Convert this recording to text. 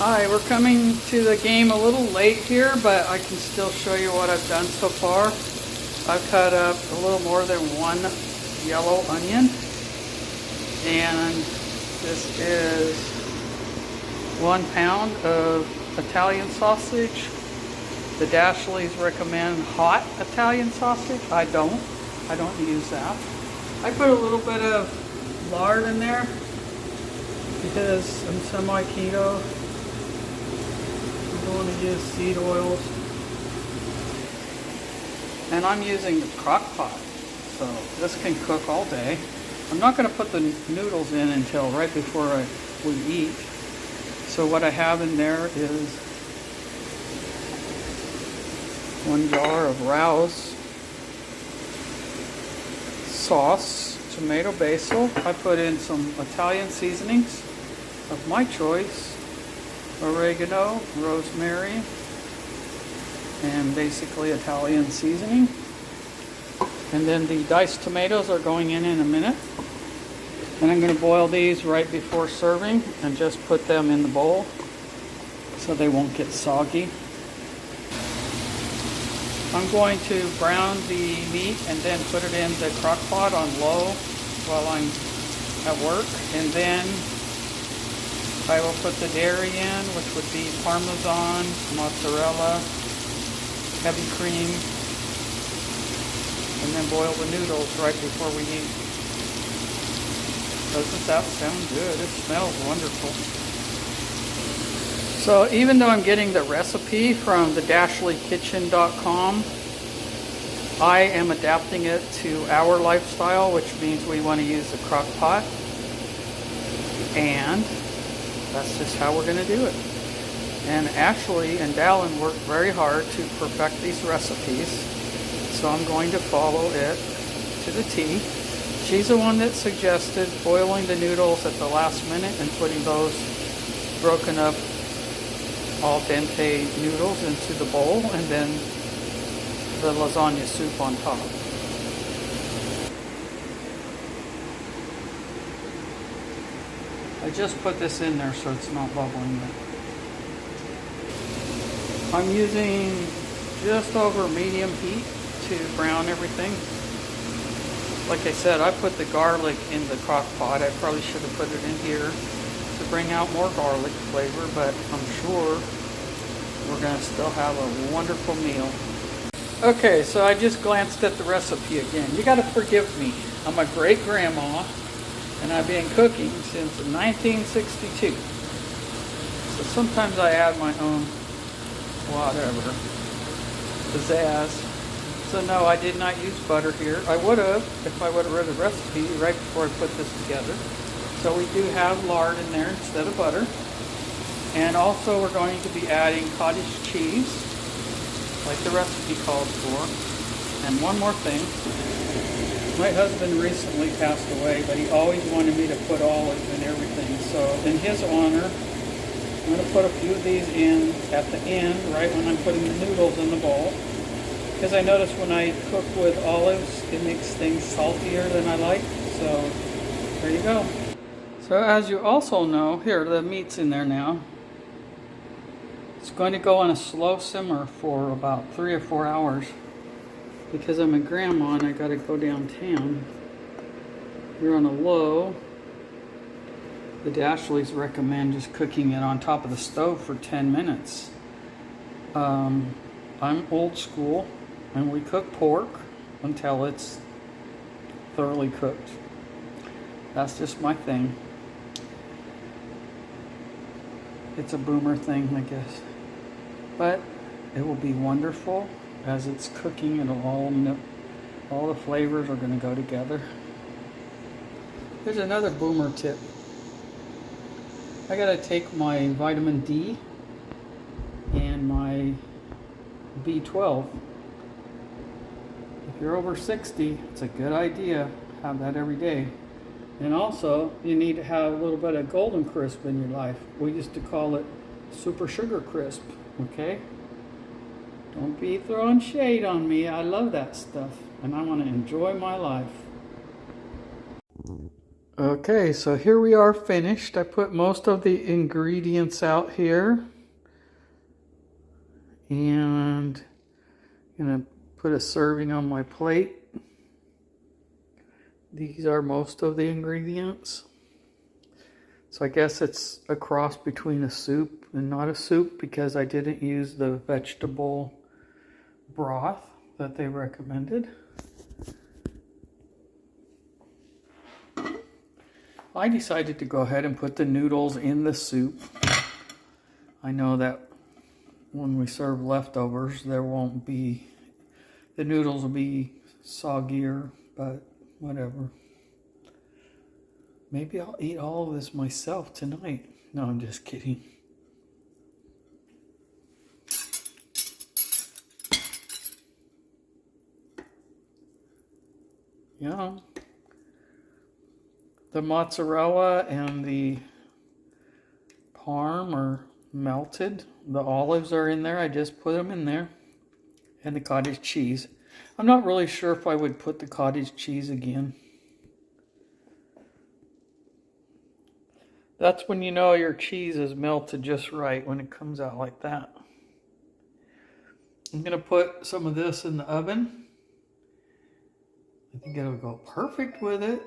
Hi, we're coming to the game a little late here, but I can still show you what I've done so far. I've cut up a little more than one yellow onion, and this is 1 pound of Italian sausage. The Dashleys recommend hot Italian sausage. I don't use that. I put a little bit of lard in there because I'm semi-keto. I'm going to use seed oils, and I'm using the crock pot, so this can cook all day. I'm not going to put the noodles in until right before we eat. So what I have in there is 1 jar of Rouse sauce, tomato basil. I put in some Italian seasonings of my choice. Oregano, rosemary, and basically Italian seasoning. And then the diced tomatoes are going in a minute. And I'm going to boil these right before serving and just put them in the bowl so they won't get soggy. I'm going to brown the meat and then put it in the crock pot on low while I'm at work, and then I will put the dairy in, which would be Parmesan, mozzarella, heavy cream, and then boil the noodles right before we eat. Doesn't that sound good? It smells wonderful. So even though I'm getting the recipe from the DashleyKitchen.com, I am adapting it to our lifestyle, which means we want to use the crock pot, and that's just how we're going to do it. And Ashley and Dallin worked very hard to perfect these recipes, so I'm going to follow it to the T. She's the one that suggested boiling the noodles at the last minute and putting those broken up al dente noodles into the bowl, and then the lasagna soup on top. I just put this in there so it's not bubbling yet. I'm using just over medium heat to brown everything. Like I said, I put the garlic in the crock pot. I probably should have put it in here to bring out more garlic flavor, but I'm sure we're going to still have a wonderful meal. Okay, so I just glanced at the recipe again. You got to forgive me. I'm a great grandma, and I've been cooking since 1962. So sometimes I add my own whatever pizzazz. So no, I did not use butter here. I would have if I would have read the recipe right before I put this together. So we do have lard in there instead of butter. And also we're going to be adding cottage cheese, like the recipe calls for. And one more thing. My husband recently passed away, but he always wanted me to put olives in everything. So in his honor, I'm going to put a few of these in at the end, right when I'm putting the noodles in the bowl. Because I notice when I cook with olives, it makes things saltier than I like. So there you go. So as you also know, here, the meat's in there now. It's going to go on a slow simmer for about 3 or 4 hours. Because I'm a grandma and I gotta go downtown. We're on a low. The Dashleys recommend just cooking it on top of the stove for 10 minutes. I'm old school, and we cook pork until it's thoroughly cooked. That's just my thing. It's a boomer thing, I guess. But it will be wonderful. As it's cooking, it'll all the flavors are going to go together. Here's another boomer tip. I got to take my vitamin D and my B12. If you're over 60, it's a good idea. Have that every day. And also, you need to have a little bit of golden crisp in your life. We used to call it super sugar crisp, okay? Don't be throwing shade on me. I love that stuff, and I want to enjoy my life. Okay, so here we are finished. I put most of the ingredients out here. And I'm gonna put a serving on my plate. These are most of the ingredients. So I guess it's a cross between a soup and not a soup because I didn't use the vegetable broth that they recommended. I decided to go ahead and put the noodles in the soup. I know that when we serve leftovers, the noodles will be soggier, but whatever. Maybe I'll eat all of this myself tonight. No, I'm just kidding. Yeah. The mozzarella and the parm are melted. The olives are in there. I just put them in there. And the cottage cheese. I'm not really sure if I would put the cottage cheese again. That's when you know your cheese is melted just right, when it comes out like that. I'm going to put some of this in the oven. I think it'll go perfect with it.